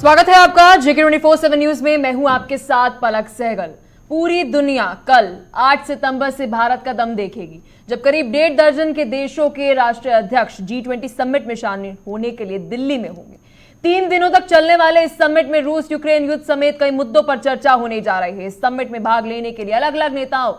स्वागत है आपका जेके 24/7 न्यूज में। मैं हूं आपके साथ पलक सहगल। पूरी दुनिया कल 8 सितंबर से भारत का दम देखेगी, जब करीब 1.5 दर्जन के देशों के राष्ट्रीय अध्यक्ष G20 समिट में शामिल होने के लिए दिल्ली में होंगे। 3 दिनों तक चलने वाले इस समिट में रूस यूक्रेन युद्ध समेत कई मुद्दों पर चर्चा होने जा रही है। इस समिट में भाग लेने के लिए अलग अलग नेताओं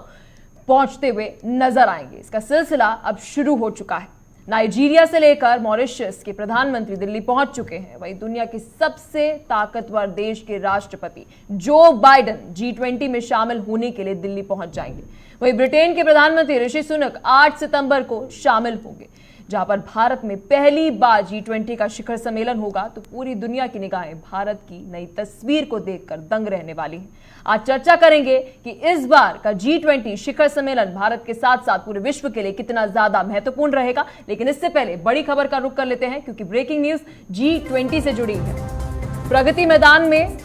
पहुंचते हुए नजर आएंगे। इसका सिलसिला अब शुरू हो चुका है। नाइजीरिया से लेकर मॉरिशस के प्रधानमंत्री दिल्ली पहुंच चुके हैं। वहीं दुनिया के सबसे ताकतवर देश के राष्ट्रपति जो बाइडेन G20 में शामिल होने के लिए दिल्ली पहुंच जाएंगे। वहीं ब्रिटेन के प्रधानमंत्री ऋषि सुनक 8 सितंबर को शामिल होंगे, जहां पर भारत में पहली बार G20 का शिखर सम्मेलन होगा। तो पूरी दुनिया की निगाहें भारत की नई तस्वीर को देखकर दंग रहने वाली हैं। आज चर्चा करेंगे कि इस बार का G20 शिखर सम्मेलन भारत के साथ साथ पूरे विश्व के लिए कितना ज्यादा महत्वपूर्ण रहेगा। लेकिन इससे पहले बड़ी खबर का रुख कर लेते हैं, क्योंकि ब्रेकिंग न्यूज G20 से जुड़ी है। प्रगति मैदान में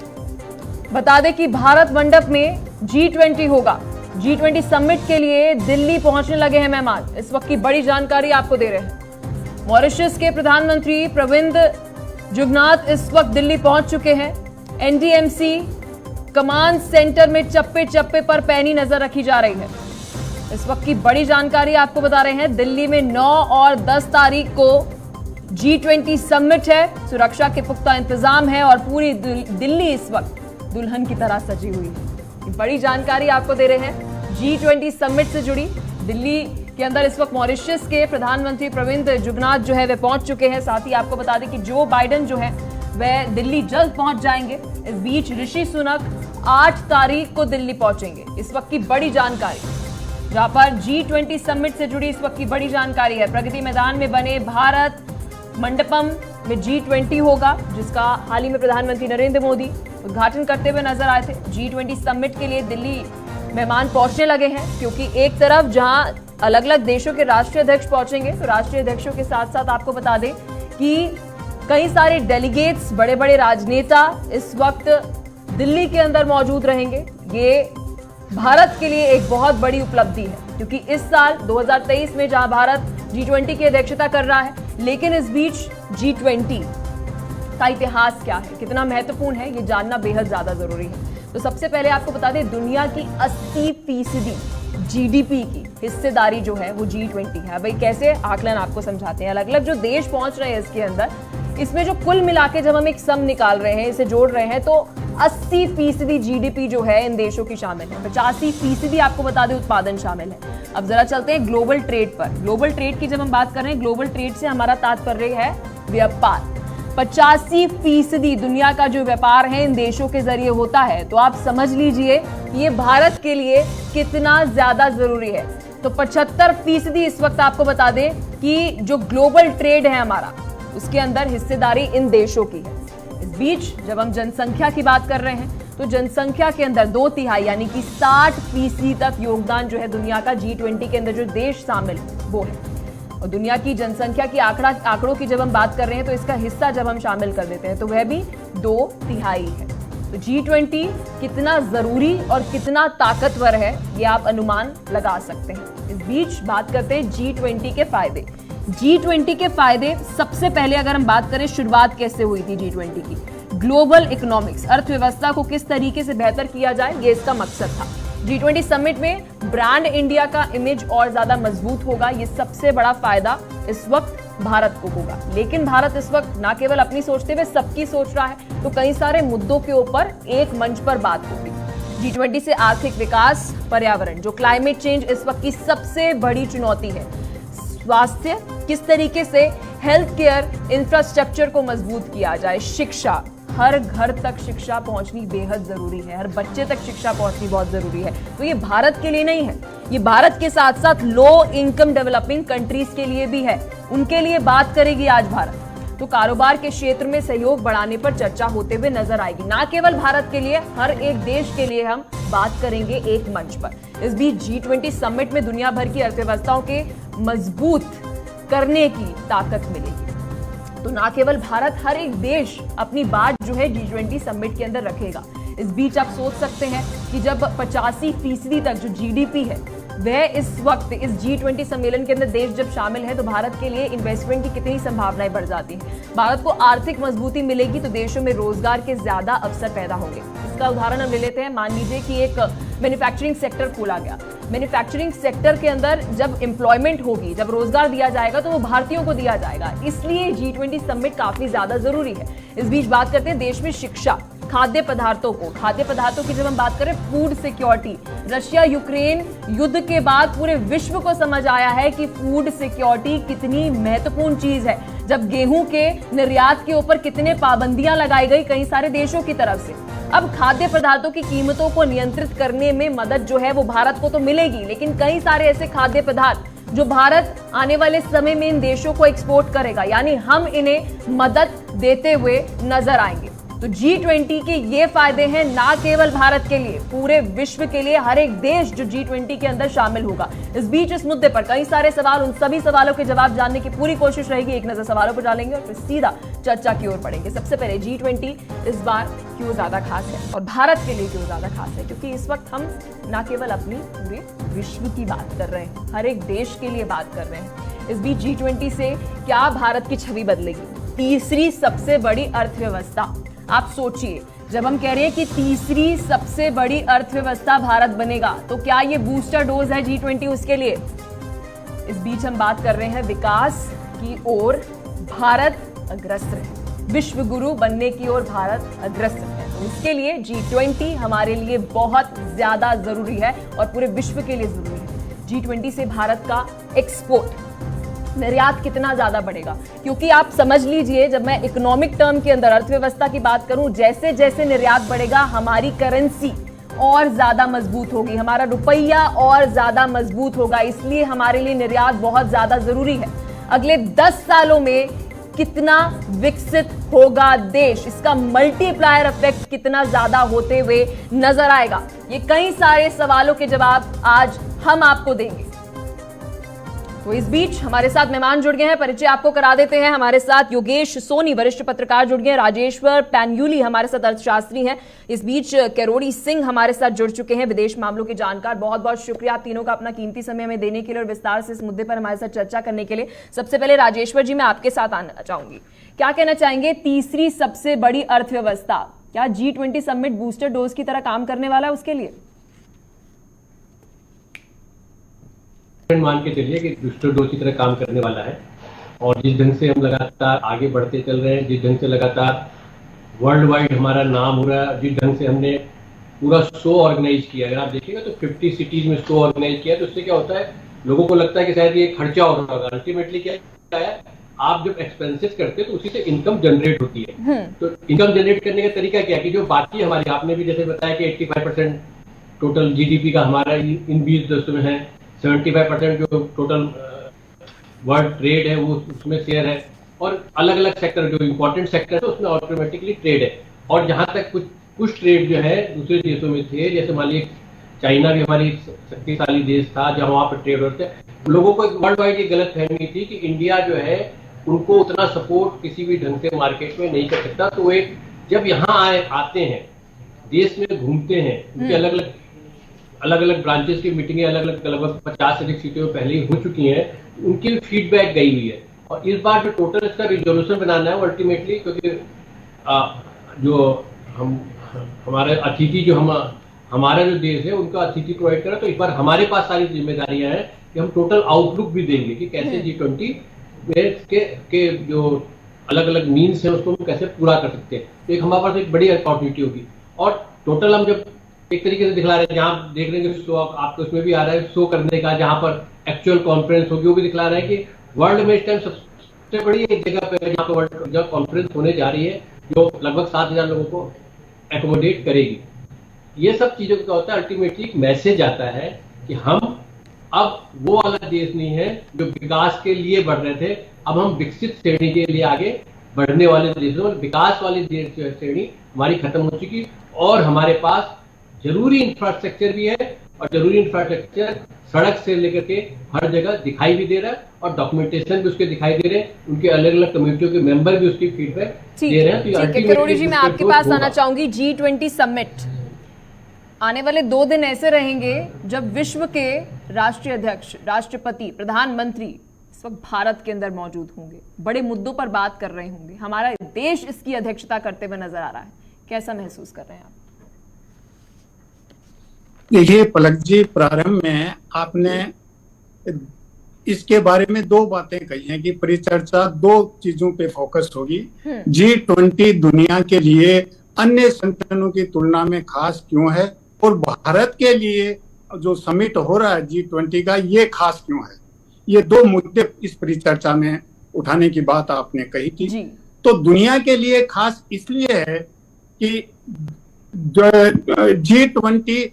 बता दें कि भारत मंडप में G20 होगा। G20 समिट के लिए दिल्ली पहुंचने लगे हैं मेहमान। इस वक्त की बड़ी जानकारी आपको दे रहे हैं। मॉरिशस के प्रधानमंत्री प्रविंद जुगनाथ इस वक्त दिल्ली पहुंच चुके हैं। एनडीएमसी कमांड सेंटर में चप्पे चप्पे पर पैनी नजर रखी जा रही है। इस वक्त की बड़ी जानकारी आपको बता रहे हैं। दिल्ली में 9 और 10 तारीख को G20 समिट है। सुरक्षा के पुख्ता इंतजाम है और पूरी दिल्ली इस वक्त दुल्हन की तरह सजी हुई है। बड़ी जानकारी आपको दे रहे हैं G20 समिट से जुड़ी। दिल्ली के अंदर इस वक्त मॉरिशस के प्रधानमंत्री प्रविंद जुगनाथ जो है वे पहुंच चुके हैं। साथ ही आपको बता दें कि जो बाइडेन जो है वह दिल्ली जल्द पहुंच जाएंगे। इस बीच ऋषि सुनक 8 तारीख को दिल्ली पहुंचेंगे। इस वक्त की बड़ी जानकारी, जहां पर G20 समिट से जुड़ी इस वक्त की बड़ी जानकारी है। प्रगति मैदान में बने भारत मंडपम में G20 होगा, जिसका हाल ही में प्रधानमंत्री नरेंद्र मोदी उद्घाटन करते हुए नजर आए थे। G20 समिट के लिए दिल्ली मेहमान पहुंचने लगे हैं, क्योंकि एक तरफ जहां अलग अलग देशों के राष्ट्रीय अध्यक्ष पहुंचेंगे, तो राष्ट्रीय अध्यक्षों के साथ साथ आपको बता दें कि कई सारे डेलीगेट्स, बड़े बड़े राजनेता इस वक्त दिल्ली के अंदर मौजूद रहेंगे। ये भारत के लिए एक बहुत बड़ी उपलब्धि है, क्योंकि इस साल 2023 में जहां भारत G20 की अध्यक्षता कर रहा है, लेकिन इस बीच G20 का इतिहास क्या है, कितना महत्वपूर्ण है, ये जानना बेहद ज्यादा जरूरी है। तो सबसे पहले आपको बता दें, दुनिया की 80% जीडीपी की हिस्सेदारी जो है वो G20 है। भाई कैसे आकलन आपको समझाते हैं। अलग अलग जो देश पहुंच रहे हैं इसके अंदर, इसमें जो कुल मिला के जब हम एक सम निकाल रहे हैं, इसे जोड़ रहे हैं, तो 80% जीडीपी जो है इन देशों की शामिल है। 85% आपको बता दें उत्पादन शामिल है। अब जरा चलते हैं ग्लोबल ट्रेड पर। ग्लोबल ट्रेड की जब हम बात कर रहे हैं, ग्लोबल ट्रेड से हमारा तात्पर्य है व्यापार। 85% दुनिया का जो व्यापार है इन देशों के जरिए होता है। तो आप समझ लीजिए कि ये भारत के लिए कितना ज्यादा जरूरी है। तो 75% इस वक्त आपको बता दें कि जो ग्लोबल ट्रेड है हमारा, उसके अंदर हिस्सेदारी इन देशों की है। इस बीच जब हम जनसंख्या की बात कर रहे हैं, तो जनसंख्या के अंदर 2/3 यानी कि 60% तक योगदान जो है दुनिया का G20 के अंदर जो देश शामिल वो है। और दुनिया की जनसंख्या की आंकड़ों की जब हम बात कर रहे हैं, तो इसका हिस्सा जब हम शामिल कर देते हैं तो वह भी 2/3 है। तो G20 कितना जरूरी और कितना ताकतवर है, ये आप अनुमान लगा सकते हैं। इस बीच बात करते हैं G20 के फायदे। G20 के फायदे, सबसे पहले अगर हम बात करें शुरुआत कैसे हुई थी G20 की, ग्लोबल इकोनॉमिक्स, अर्थव्यवस्था को किस तरीके से बेहतर किया जाए, ये इसका मकसद था। G20 समिट में ब्रांड इंडिया का इमेज और ज्यादा मजबूत होगा। ये सबसे बड़ा फायदा इस वक्त भारत को होगा। लेकिन भारत इस वक्त ना केवल अपनी सोचते हुए सबकी सोच रहा है, तो कई सारे मुद्दों के ऊपर एक मंच पर बात होगी। G20 से आर्थिक विकास, पर्यावरण, जो क्लाइमेट चेंज इस वक्त की सबसे बड़ी चुनौती है, स्वास्थ्य, किस तरीके से हेल्थ केयर इंफ्रास्ट्रक्चर को मजबूत किया जाए, शिक्षा, हर घर तक शिक्षा पहुंचनी बेहद जरूरी है, हर बच्चे तक शिक्षा पहुंचनी बहुत जरूरी है। तो ये भारत के लिए नहीं है, ये भारत के साथ साथ लो इनकम डेवलपिंग कंट्रीज के लिए भी है। उनके लिए बात करेगी आज भारत। तो कारोबार के क्षेत्र में सहयोग बढ़ाने पर चर्चा होते हुए नजर आएगी। ना केवल भारत के लिए, हर एक देश के लिए हम बात करेंगे एक मंच पर। इस बीच G20 समिट में दुनिया भर की अर्थव्यवस्थाओं के मजबूत करने की ताकत मिलेगी। तो ना केवल भारत, हर एक देश अपनी बात जो है G20 समिट के अंदर रखेगा। इस बीच आप सोच सकते हैं कि जब 85% तक जो जीडीपी है वह इस वक्त इस G20 सम्मेलन के अंदर देश जब शामिल है तो भारत के लिए इन्वेस्टमेंट की कितनी संभावनाएं बढ़ जाती हैं। भारत को आर्थिक मजबूती मिलेगी तो देशों में रोजगार के ज्यादा अवसर पैदा होंगे। इसका उदाहरण हम ले लेते हैं। मान लीजिए कि एक मैन्युफैक्चरिंग सेक्टर खोला गया। मैन्युफैक्चरिंग सेक्टर के अंदर जब एम्प्लॉयमेंट होगी, जब रोजगार दिया जाएगा तो वो भारतीयों को दिया जाएगा। इसलिए G20 समिट काफी ज्यादा जरूरी है। इस बीच बात करते हैं देश में शिक्षा, खाद्य पदार्थों की जब हम बात करें, फूड सिक्योरिटी। रशिया यूक्रेन युद्ध के बाद पूरे विश्व को समझ आया है कि फूड सिक्योरिटी कितनी महत्वपूर्ण चीज है। जब गेहूं के निर्यात के ऊपर कितने पाबंदियां लगाई गई कई सारे देशों की तरफ से। अब खाद्य पदार्थों की कीमतों को नियंत्रित करने में मदद जो है वो भारत को तो मिलेगी, लेकिन कई सारे ऐसे खाद्य पदार्थ जो भारत आने वाले समय में इन देशों को एक्सपोर्ट करेगा, यानी हम इन्हें मदद देते हुए नजर आएंगे। तो G20 के ये फायदे हैं ना केवल भारत के लिए, पूरे विश्व के लिए। हर एक देश जो G20 के अंदर शामिल होगा। इस बीच इस मुद्दे पर कई सारे सवाल, उन सभी सवालों के जवाब जानने की पूरी कोशिश रहेगी। एक नजर सवालों पर डालेंगे और फिर सीधा चर्चा की ओर बढ़ेंगे। सबसे पहले G20 इस बार क्यों ज्यादा खास है और भारत के लिए क्यों ज्यादा खास है? क्योंकि इस वक्त हम ना केवल अपनी पूरे विश्व की बात कर रहे हैं, हर एक देश के लिए बात कर रहे हैं। इस बीच G20 से क्या भारत की छवि बदलेगी? तीसरी सबसे बड़ी अर्थव्यवस्था। आप सोचिए, जब हम कह रहे हैं कि तीसरी सबसे बड़ी अर्थव्यवस्था भारत बनेगा, तो क्या ये बूस्टर डोज है G20 उसके लिए? इस बीच हम बात कर रहे हैं विकास की ओर भारत अग्रसर है, विश्व गुरु बनने की ओर भारत अग्रसर है। तो इसके लिए G20 हमारे लिए बहुत ज्यादा जरूरी है और पूरे विश्व के लिए जरूरी है। G20 से भारत का एक्सपोर्ट, निर्यात कितना ज्यादा बढ़ेगा? क्योंकि आप समझ लीजिए, जब मैं इकोनॉमिक टर्म के अंदर अर्थव्यवस्था की बात करूं, जैसे जैसे निर्यात बढ़ेगा हमारी करेंसी और ज्यादा मजबूत होगी, हमारा रुपया और ज्यादा मजबूत होगा। इसलिए हमारे लिए निर्यात बहुत ज्यादा जरूरी है। अगले 10 सालों में कितना विकसित होगा देश, इसका मल्टीप्लायर इफेक्ट कितना ज्यादा होते हुए नजर आएगा? ये कई सारे सवालों के जवाब आज हम आपको देंगे। तो इस बीच हमारे साथ मेहमान जुड़ गए हैं, परिचय आपको करा देते हैं। हमारे साथ योगेश सोनी वरिष्ठ पत्रकार जुड़ गए हैं, राजेश्वर पैन्यूली हमारे साथ अर्थशास्त्री हैं। इस बीच किरोड़ी सिंह हमारे साथ जुड़ चुके हैं, विदेश मामलों के जानकार। बहुत बहुत शुक्रिया आप तीनों का अपना कीमती समय हमें देने के लिए और विस्तार से इस मुद्दे पर हमारे साथ चर्चा करने के लिए। सबसे पहले राजेश्वर जी, मैं आपके साथ आना चाहूंगी। क्या कहना चाहेंगे, तीसरी सबसे बड़ी अर्थव्यवस्था, क्या G20 समिट बूस्टर डोज की तरह काम करने वाला है उसके लिए? मान के चलिए कि बूस्टर डोज की तरह काम करने वाला है। और जिस ढंग से हम लगातार आगे बढ़ते चल रहे हैं, जिस ढंग से लगातार वर्ल्ड वाइड हमारा नाम हो रहा है, जिस ढंग से हमने पूरा शो ऑर्गेनाइज किया, अगर आप देखिएगा तो 50 सिटीज में शो ऑर्गेनाइज किया, तो उससे क्या होता है, लोगों को लगता है कि शायद ये खर्चा हो रहा होगा। अल्टीमेटली क्या है, आप जब एक्सपेंसेस करते हैं तो उसी से इनकम जनरेट होती है। तो इनकम जनरेट करने का तरीका क्या है कि जो बाकी हमारी, आपने भी जैसे बताया कि 85% टोटल GDP का हमारा इन 20 देशों में है, 75% जो टोटल वर्ल्ड ट्रेड है वो उसमें शेयर है, और अलग अलग सेक्टर जो इंपॉर्टेंट सेक्टर है उसमें ऑटोमेटिकली ट्रेड है। और जहां तक कुछ ट्रेड जो है दूसरे देशों में थे, जैसे मान लीजिए चाइना भी हमारी शक्तिशाली देश था जहां वहां पर ट्रेड होते हैं, लोगों को वर्ल्ड वाइड ये गलत फहमी थी कि इंडिया जो है उनको उतना सपोर्ट किसी भी ढंग से मार्केट में नहीं कर सकता। तो वे जब यहाँ आते हैं, देश में घूमते हैं, उनके अलग अलग ब्रांचेस की मीटिंगें लगभग 50 से अधिक सीटों में पहले ही हो चुकी हैं, उनकी फीडबैक गई हुई है। और इस बार जो टोटल इसका रिजोल्यूशन बनाना है वो अल्टीमेटली, क्योंकि जो हमारे अतिथि जो हमारा जो देश है उनका अतिथि प्रोवाइड करा, तो इस बार हमारे पास सारी जिम्मेदारियां हैं कि हम टोटल आउटलुक भी देंगे कि कैसे G20 के जो अलग अलग मीन्स है उसको हम कैसे पूरा कर सकते हैं। तो एक हमारे पास एक बड़ी अपॉर्चुनिटी होगी। और टोटल हम जब एक तरीके से दिखला रहे हैं, जहाँ देख रहे हैं शो आपको उसमें भी आ रहा है शो करने का, जहाँ पर एक्चुअल कॉन्फ्रेंस होगी, वो भी दिखला रहे हैं कि वर्ल्ड में इस टाइम सबसे बड़ी एक जगह पे जहाँ पर वर्ल्ड कॉन्फ्रेंस होने जा रही है, जो लगभग 7,000 लोगों को एकोमोडेट करेगी। ये सब चीजों का होता है, अल्टीमेटली एक मैसेज आता है कि हम अब वो वाला देश नहीं है जो विकास के लिए बढ़ रहे थे, अब हम विकसित श्रेणी के लिए आगे बढ़ने वाले देशों में, विकास वाली श्रेणी हमारी खत्म हो चुकी, और हमारे पास जरूरी इंफ्रास्ट्रक्चर भी है, और जरूरी इंफ्रास्ट्रक्चर सड़क से लेकर के हर जगह दिखाई भी दे रहा है, और डॉक्यूमेंटेशन भी उसके दिखाई दे रहे हैं, उनके अलग अलग कमेटियों के मेंबर भी उसकी फीडबैक दे रहे हैं। तो किरोड़ी जी, मैं आपके पास आना चाहूंगी। G20 समिट आने वाले 2 दिन ऐसे रहेंगे जब विश्व के राष्ट्रीय अध्यक्ष, राष्ट्रपति, प्रधानमंत्री इस वक्त भारत के अंदर मौजूद होंगे, बड़े मुद्दों पर बात कर रहे होंगे, हमारा देश इसकी अध्यक्षता करते हुए नजर आ रहा है, कैसा महसूस कर रहे हैं आप? देखिए पलक जी, प्रारंभ में आपने इसके बारे में दो बातें कही हैं कि परिचर्चा दो चीजों पे फोकस होगी। G20 दुनिया के लिए अन्य संगठनों की तुलना में खास क्यों है और भारत के लिए जो समिट हो रहा है G20 का, ये खास क्यों है। ये दो मुद्दे इस परिचर्चा में उठाने की बात आपने कही थी। तो दुनिया के लिए खास इसलिए है कि G20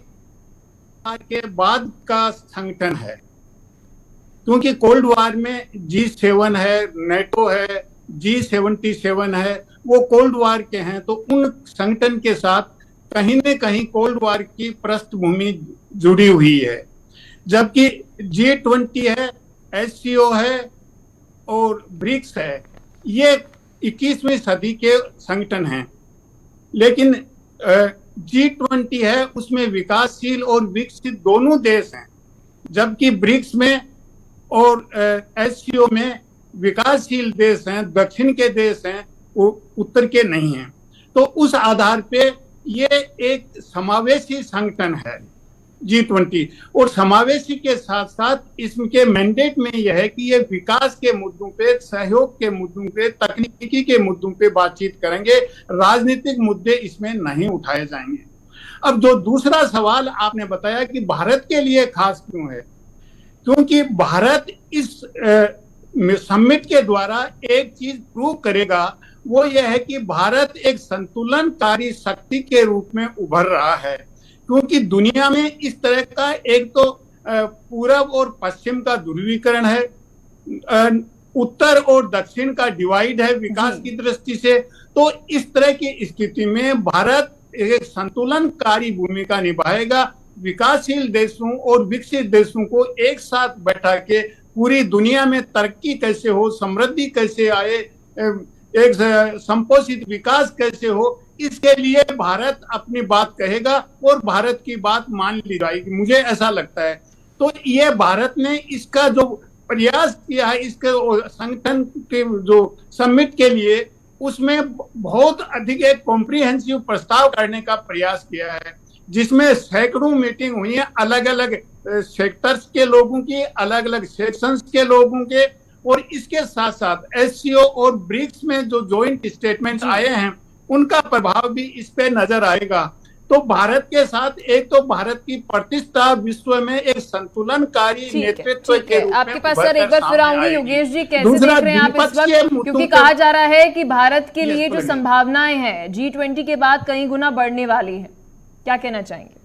के बाद का संगठन है, क्योंकि कोल्ड वॉर में G7 है, नेटो है, G77 है, वो कोल्ड वॉर के हैं। तो उन संगठन के साथ कहीं न कहीं कोल्ड वॉर की पृष्ठभूमि जुड़ी हुई है, जबकि G20 है, SCO है और ब्रिक्स है, ये 21वीं सदी के संगठन हैं। लेकिन G20 है, उसमें विकासशील और विकसित दोनों देश हैं, जबकि ब्रिक्स में और SCO में विकासशील देश हैं, दक्षिण के देश हैं, वो उत्तर के नहीं हैं। तो उस आधार पे ये एक समावेशी संगठन है G20, और समावेशी के साथ साथ इसके मैंडेट में यह है कि ये विकास के मुद्दों पे, सहयोग के मुद्दों पे, तकनीकी के मुद्दों पे बातचीत करेंगे, राजनीतिक मुद्दे इसमें नहीं उठाए जाएंगे। अब जो दूसरा सवाल आपने बताया कि भारत के लिए खास क्यों है, क्योंकि भारत इस समिट के द्वारा एक चीज प्रूव करेगा, वो यह है कि भारत एक संतुलनकारी शक्ति के रूप में उभर रहा है। क्योंकि दुनिया में इस तरह का एक तो पूरब और पश्चिम का ध्रुवीकरण है, उत्तर और दक्षिण का डिवाइड है विकास की दृष्टि से। तो इस तरह की स्थिति में भारत एक संतुलनकारी भूमिका निभाएगा, विकासशील देशों और विकसित देशों को एक साथ बैठा के पूरी दुनिया में तरक्की कैसे हो, समृद्धि कैसे आए, एक संपोषित विकास कैसे हो, इसके लिए भारत अपनी बात कहेगा और भारत की बात मान ली जाएगी, मुझे ऐसा लगता है। तो ये भारत ने इसका जो प्रयास किया है, इसके संगठन के जो समिट के लिए, उसमें बहुत अधिक एक कॉम्प्रिहेंसिव प्रस्ताव करने का प्रयास किया है, जिसमें सैकड़ों मीटिंग हुई है अलग अलग सेक्टर्स के लोगों की, अलग अलग सेक्शंस के लोगों के, और इसके साथ साथ SCO और ब्रिक्स में जो जॉइंट स्टेटमेंट्स आए हैं, उनका प्रभाव भी इस पे नजर आएगा। तो भारत के साथ एक तो भारत की प्रतिष्ठा विश्व में एक संतुलनकारी नेतृत्व के रूप में आपके पास सर एक बार फिर आऊंगी। योगेश जी, कैसे देख रहे हैं आप इस वक्त, क्योंकि कहा जा रहा है कि भारत के लिए जो संभावनाएं हैं G20 के बाद कई गुना बढ़ने वाली है, क्या कहना चाहेंगे?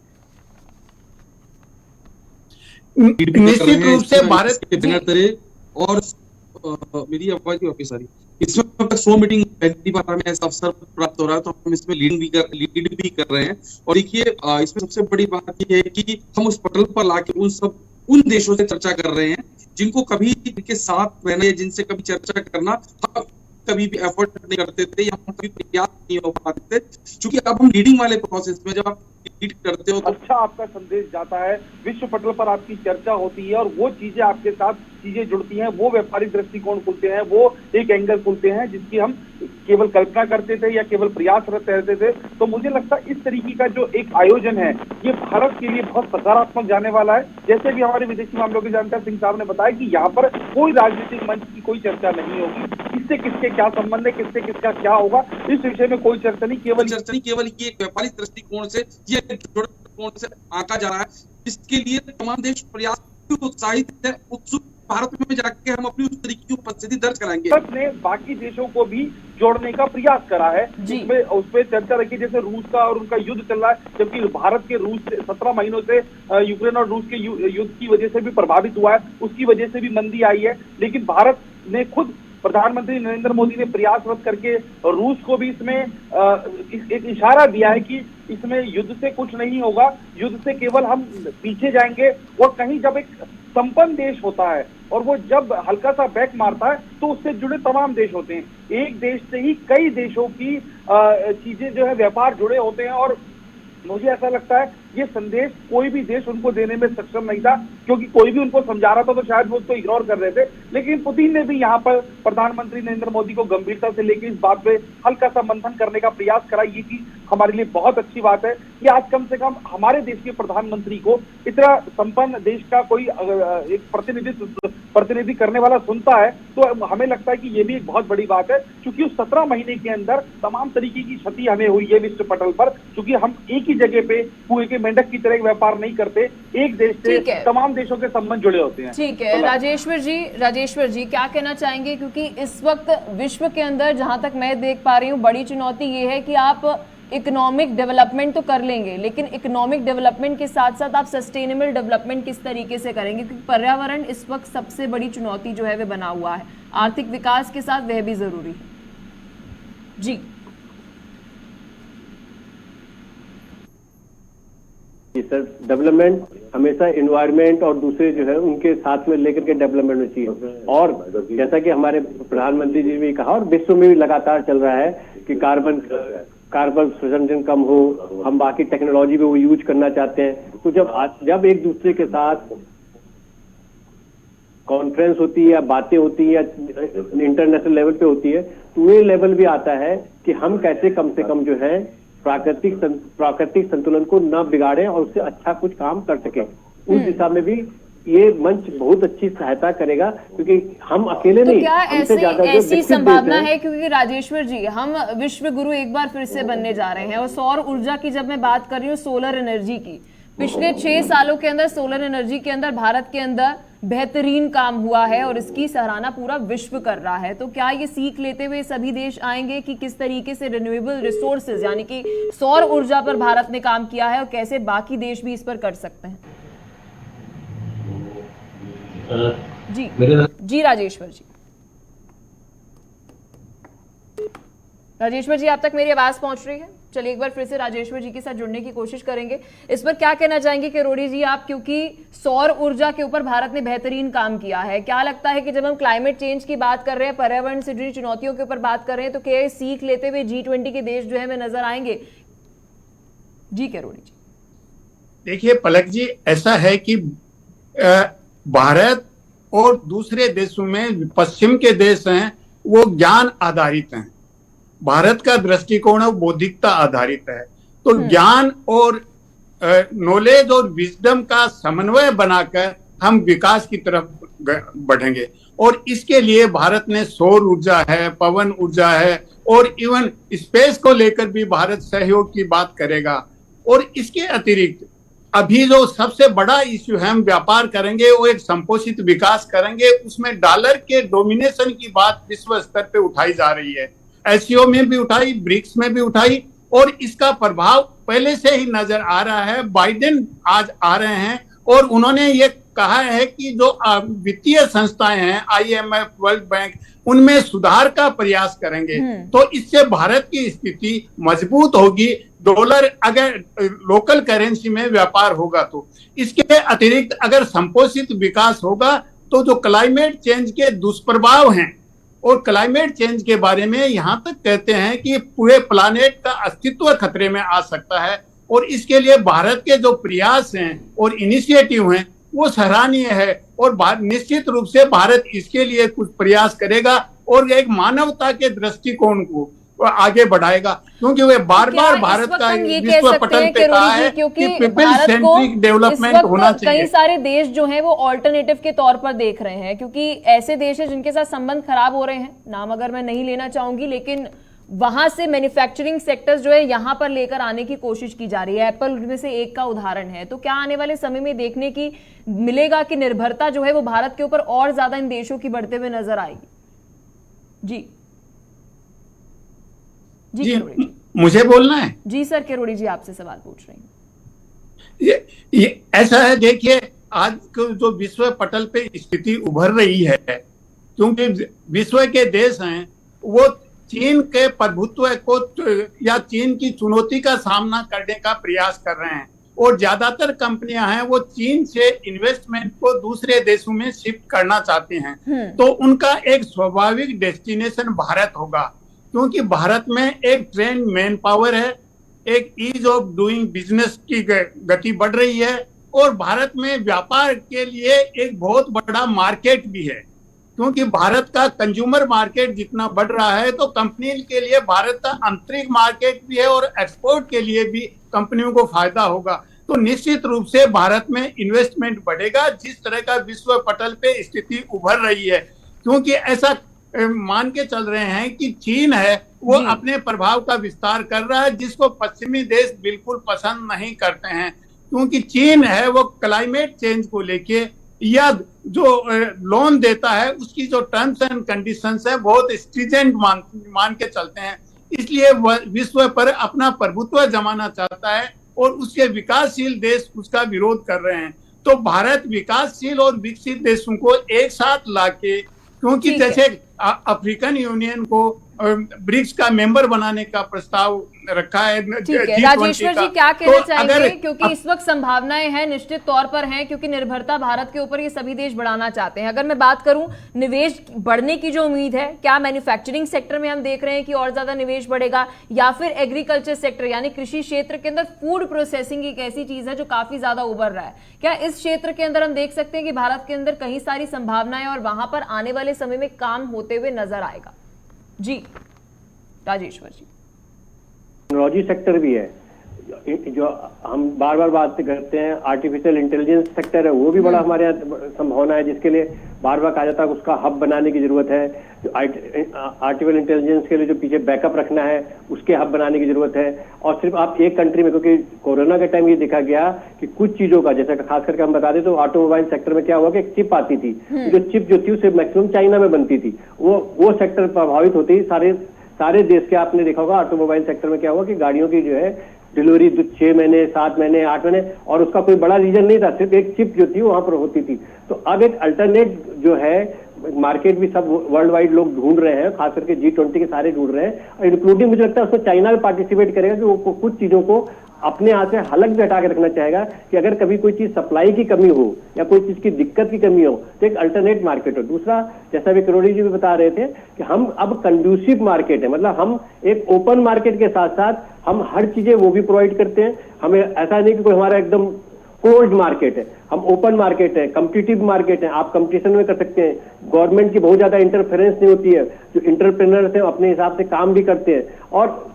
निश्चित रूप से भारत के बिना तरह, और मेरी आवाज भी वापस आ रही, इसमें अब तक 100 मीटिंग पहली बार हमें ऐसा अवसर प्राप्त हो रहा है, तो हम इसमें लीड भी कर रहे हैं। और देखिए इसमें सबसे बड़ी बात यह है कि हम उस पटल पर लाके उन देशों से चर्चा कर रहे हैं जिनको कभी इनके साथ रहना या जिनसे कभी चर्चा करना हम कभी भी एफर्ट नहीं करते थे या हम कभी प्रयास नहीं हो पाते थे। क्योंकि अब हम लीडिंग वाले प्रोसेस में, जब आप लीड करते हो तो अच्छा आपका संदेश जाता है, विश्व पटल पर आपकी चर्चा होती है और वो चीजें आपके साथ चीजें जुड़ती हैं, वो व्यापारिक दृष्टिकोण खुलते हैं, वो एक एंगल खुलते हैं जिसकी हम केवल कल्पना करते थे या केवल प्रयासरत रहते थे। तो मुझे लगता है इस तरीके का जो एक आयोजन है, ये भारत के लिए बहुत सकारात्मक जाने वाला है। जैसे भी हमारे विदेशी मामलों के जानकार सिंह साहब ने बताया कि यहाँ पर कोई राजनीतिक मंच की कोई चर्चा नहीं होगी, किससे किसके क्या संबंध है, किससे किसका क्या होगा, इस विषय में कोई चर्चा नहीं, केवल ये एक व्यापारिक दृष्टिकोण से, ये दृष्टिकोण से आंका जा रहा है, जिसके लिए तमाम देश प्रयास उत्साहित है, उत्सुक भारत में जाके हम अपनी उस तरीके की उपस्थिति दर्ज कराएंगे। भारत ने बाकी देशों को भी जोड़ने का प्रयास करा है, उस पर चर्चा रखी। जैसे रूस का और उनका युद्ध चल रहा है, जबकि भारत के रूस से 17 महीनों से यूक्रेन और रूस के युद्ध की वजह से भी प्रभावित हुआ है, उसकी वजह से भी मंदी आई है। लेकिन भारत ने खुद, प्रधानमंत्री नरेंद्र मोदी ने प्रयासरत करके रूस को भी इसमें एक इशारा दिया है कि इसमें युद्ध से कुछ नहीं होगा, युद्ध से केवल हम पीछे जाएंगे। और कहीं जब एक संपन्न देश होता है और वो जब हल्का सा बैक मारता है तो उससे जुड़े तमाम देश होते हैं, एक देश से ही कई देशों की चीजें जो है व्यापार जुड़े होते हैं। और मुझे ऐसा लगता है ये संदेश कोई भी देश उनको देने में सक्षम नहीं था, क्योंकि कोई भी उनको समझा रहा था तो शायद वो उसको इग्नोर कर रहे थे। लेकिन पुतिन ने भी यहाँ पर प्रधानमंत्री नरेंद्र मोदी को गंभीरता से लेकर इस बात पे हल्का सा मंथन करने का प्रयास करा। ये चीज हमारे लिए बहुत अच्छी बात है कि आज कम से कम हमारे देश के प्रधानमंत्री को इतना संपन्न देश का कोई एक प्रतिनिधि करने वाला सुनता है, तो हमें लगता है कि ये भी एक बहुत बड़ी बात है, क्योंकि उस 17 महीने के अंदर तमाम तरीके की क्षति हमें हुई है विश्व पटल पर, क्योंकि हम एक ही जगह पे कुएं के मेंढक की तरह व्यापार नहीं करते, एक देश से तमाम देशों के संबंध जुड़े होते हैं। ठीक है राजेश्वर जी क्या कहना चाहेंगे, क्योंकि इस वक्त विश्व के अंदर जहां तक मैं देख पा रही हूँ बड़ी चुनौती ये है कि आप इकोनॉमिक डेवलपमेंट तो कर लेंगे, लेकिन इकोनॉमिक डेवलपमेंट के साथ साथ आप सस्टेनेबल डेवलपमेंट किस तरीके से करेंगे, क्योंकि पर्यावरण इस वक्त सबसे बड़ी चुनौती जो है वह बना हुआ है, आर्थिक विकास के साथ वह भी जरूरी है। जी सर, डेवलपमेंट हमेशा एनवायरनमेंट और दूसरे जो है उनके साथ में लेकर के डेवलपमेंट होनी चाहिए। और जैसा कि हमारे प्रधानमंत्री जी ने भी कहा और विश्व में भी लगातार चल रहा है कि कार्बन उत्सर्जन कम हो, हम बाकी टेक्नोलॉजी भी वो यूज करना चाहते हैं। तो जब एक दूसरे के साथ कॉन्फ्रेंस होती है या बातें होती है या इंटरनेशनल लेवल पे होती है, तो ये लेवल भी आता है कि हम कैसे कम से कम जो है प्राकृतिक संतुलन को न बिगाड़े और उससे अच्छा कुछ काम कर सके। उस दिशा में भी ये मंच बहुत अच्छी सहायता करेगा, क्योंकि हम अकेले तो नहीं, क्या हमसे ज्यादा ऐसी संभावना है, क्योंकि राजेश्वर जी हम विश्व गुरु एक बार फिर से बनने जा रहे हैं, और सौर ऊर्जा की जब मैं बात कर रही हूँ, सोलर एनर्जी की, पिछले 6 सालों के अंदर सोलर एनर्जी के अंदर भारत के अंदर बेहतरीन काम हुआ है और इसकी सराहना पूरा विश्व कर रहा है। तो क्या ये सीख लेते हुए सभी देश आएंगे कि किस तरीके से रिन्यूएबल रिसोर्सेज यानी कि सौर ऊर्जा पर भारत ने काम किया है और कैसे बाकी देश भी इस पर कर सकते हैं? जी राजेश्वर जी आप तक मेरी आवाज पहुंच रही है? चलिए एक बार फिर से राजेश्वर जी के साथ जुड़ने की कोशिश करेंगे। इस पर क्या कहना चाहेंगे किरोड़ी जी आप, क्योंकि सौर ऊर्जा के ऊपर भारत ने बेहतरीन काम किया है, क्या लगता है कि जब हम क्लाइमेट चेंज की बात कर रहे हैं, पर्यावरण से जुड़ी चुनौतियों के ऊपर बात कर रहे हैं, तो क्या सीख लेते हुए G20 के देश जो है वे नजर आएंगे? जी किरोड़ी जी। देखिए पलक जी, ऐसा है कि भारत और दूसरे देशों में पश्चिम के देश हैं वो ज्ञान आधारित हैं, भारत का दृष्टिकोण बौद्धिकता आधारित है। तो ज्ञान और नॉलेज और विजडम का समन्वय बनाकर हम विकास की तरफ बढ़ेंगे, और इसके लिए भारत ने सौर ऊर्जा है, पवन ऊर्जा है, और इवन स्पेस को लेकर भी भारत सहयोग की बात करेगा। और इसके अतिरिक्त अभी जो सबसे बड़ा इश्यू है, हम व्यापार करेंगे, वो एक संपोषित विकास करेंगे, उसमें डॉलर के डोमिनेशन की बात विश्व स्तर पे उठाई जा रही है, एससीओ में भी उठाई, ब्रिक्स में भी उठाई, और इसका प्रभाव पहले से ही नजर आ रहा है। बाइडेन आज आ रहे हैं और उन्होंने ये कहा है कि जो वित्तीय संस्थाएं हैं, IMF, वर्ल्ड बैंक, उनमें सुधार का प्रयास करेंगे, तो इससे भारत की स्थिति मजबूत होगी। डॉलर अगर लोकल करेंसी में व्यापार होगा तो। इसके अतिरिक्त अगर संपोषित विकास होगा तो जो क्लाइमेट चेंज के दुष्प्रभाव हैं, और क्लाइमेट चेंज के बारे में यहां तक कहते हैं कि पूरे प्लानेट का अस्तित्व खतरे में आ सकता है, और इसके लिए भारत के जो प्रयास हैं और इनिशिएटिव हैं वो सराहनीय है, और निश्चित रूप से भारत इसके लिए कुछ प्रयास करेगा और एक मानवता के दृष्टिकोण को आगे बढ़ाएगा, क्योंकि वे बार बार भारत का विश्व पटल पे कहा है कि पीपल सेंट्रिक डेवलपमेंट होना चाहिए। कई सारे देश जो हैं वो ऑल्टरनेटिव के तौर पर देख रहे हैं, क्योंकि ऐसे देश हैं जिनके साथ संबंध खराब हो रहे हैं, नाम अगर मैं नहीं लेना चाहूंगी, लेकिन वहां से मैन्युफैक्चरिंग सेक्टर्स जो है यहां पर लेकर आने की कोशिश की जा रही है। एप्पल में से एक का उदाहरण है। तो क्या आने वाले समय में देखने की मिलेगा कि निर्भरता जो है वो भारत के ऊपर और ज्यादा इन देशों की बढ़ते हुए नजर आएगी? जी मुझे बोलना है? जी सर, किरोड़ी जी आपसे सवाल पूछ रहे हैं। ये ऐसा है, देखिए आज जो विश्व पटल पे स्थिति उभर रही है, क्योंकि विश्व के देश हैं वो चीन के प्रभुत्व को या चीन की चुनौती का सामना करने का प्रयास कर रहे हैं, और ज्यादातर कंपनियां हैं वो चीन से इन्वेस्टमेंट को दूसरे देशों में शिफ्ट करना चाहते हैं। तो उनका एक स्वाभाविक डेस्टिनेशन भारत होगा, क्योंकि भारत में एक ट्रेंड मैन पावर है, एक ईज ऑफ डूइंग बिजनेस की गति बढ़ रही है और भारत में व्यापार के लिए एक बहुत बड़ा मार्केट भी है, क्योंकि भारत का कंज्यूमर मार्केट जितना बढ़ रहा है तो कंपनी के लिए भारत का आंतरिक मार्केट भी है और एक्सपोर्ट के लिए भी कंपनियों को फायदा होगा। तो निश्चित रूप से भारत में इन्वेस्टमेंट बढ़ेगा जिस तरह का विश्व पटल पे स्थिति उभर रही है, क्योंकि ऐसा मान के चल रहे हैं कि चीन है वो अपने प्रभाव का विस्तार कर रहा है, जिसको पश्चिमी देश बिल्कुल पसंद नहीं करते हैं, क्योंकि चीन है वो क्लाइमेट चेंज को लेके या जो लोन देता है उसकी जो टर्म्स एंड कंडीशंस है बहुत स्ट्रिजेंट मान के चलते हैं, इसलिए वह विश्व पर अपना प्रभुत्व जमाना चाहता है और उसके विकासशील देश उसका विरोध कर रहे हैं। तो भारत विकासशील और विकसित देशों को एक साथ लाके, क्योंकि जैसे अफ्रीकन यूनियन को ब्रिक्स का मेंबर बनाने का प्रस्ताव रखा है। ठीक है राजेश्वर जी, क्या कहना चाहेंगे, क्योंकि इस वक्त संभावनाएं हैं, निश्चित तौर पर हैं, क्योंकि निर्भरता भारत के ऊपर ये सभी देश बढ़ाना चाहते हैं। अगर मैं बात करूं निवेश बढ़ने की जो उम्मीद है, क्या मैन्युफैक्चरिंग सेक्टर में हम देख रहे हैं कि और ज्यादा निवेश बढ़ेगा, या फिर एग्रीकल्चर सेक्टर यानी कृषि क्षेत्र के अंदर फूड प्रोसेसिंग एक ऐसी चीज है जो काफी ज्यादा उभर रहा है, क्या इस क्षेत्र के अंदर हम देख सकते हैं कि भारत के अंदर कई सारी संभावनाएं और वहां पर आने वाले समय में काम होते हुए नजर आएगा? जी राजेश्वर जी। टेक्नोलॉजी सेक्टर भी है जो हम बार बार बात करते हैं, आर्टिफिशियल इंटेलिजेंस सेक्टर है वो भी बड़ा हमारे यहाँ संभावना है, जिसके लिए बार बार कहा जाता है उसका हब बनाने की जरूरत है। जो आर्टिफिशियल इंटेलिजेंस के लिए जो पीछे बैकअप रखना है उसके हब बनाने की जरूरत है। और सिर्फ आप एक कंट्री में, क्योंकि कोरोना के टाइम ये देखा गया कि कुछ चीजों का, जैसा खास करके हम बता दें तो ऑटोमोबाइल सेक्टर में क्या हुआ कि एक चिप आती थी, जो चिप जो थी उससे मैक्सिमम चाइना में बनती थी, वो सेक्टर प्रभावित होती है। सारे देश के आपने देखा होगा ऑटोमोबाइल सेक्टर में क्या हुआ कि गाड़ियों की जो है डिलीवरी 6 महीने 7 महीने 8 महीने, और उसका कोई बड़ा रीजन नहीं था, सिर्फ एक चिप जो थी वहां पर होती थी। तो अब एक अल्टरनेट जो है मार्केट भी सब वर्ल्ड वाइड लोग ढूंढ रहे हैं, खास करके G20 के सारे ढूंढ रहे हैं, इंक्लूडिंग मुझे लगता है उसमें चाइना भी पार्टिसिपेट करेगा कि वो कुछ चीजों को अपने हाथ से हलक भी हटा के रखना चाहेगा कि अगर कभी कोई चीज सप्लाई की कमी हो या कोई चीज की दिक्कत की कमी हो तो एक अल्टरनेट मार्केट हो। दूसरा, जैसा भी करोड़ी जी भी बता रहे थे कि हम अब कंड्यूसिव मार्केट है, मतलब हम एक ओपन मार्केट के साथ साथ हम हर चीजें वो भी प्रोवाइड करते हैं। हमें ऐसा नहीं कि कोई हमारा एकदम क्लोज्ड मार्केट है, हम ओपन मार्केट है, कम्पिटिटिव मार्केट है, आप कंपटीशन में कर सकते हैं, गवर्नमेंट की बहुत ज्यादा इंटरफेरेंस नहीं होती है, जो इंटरप्रेन्योर्स हैं अपने हिसाब से काम भी करते हैं, और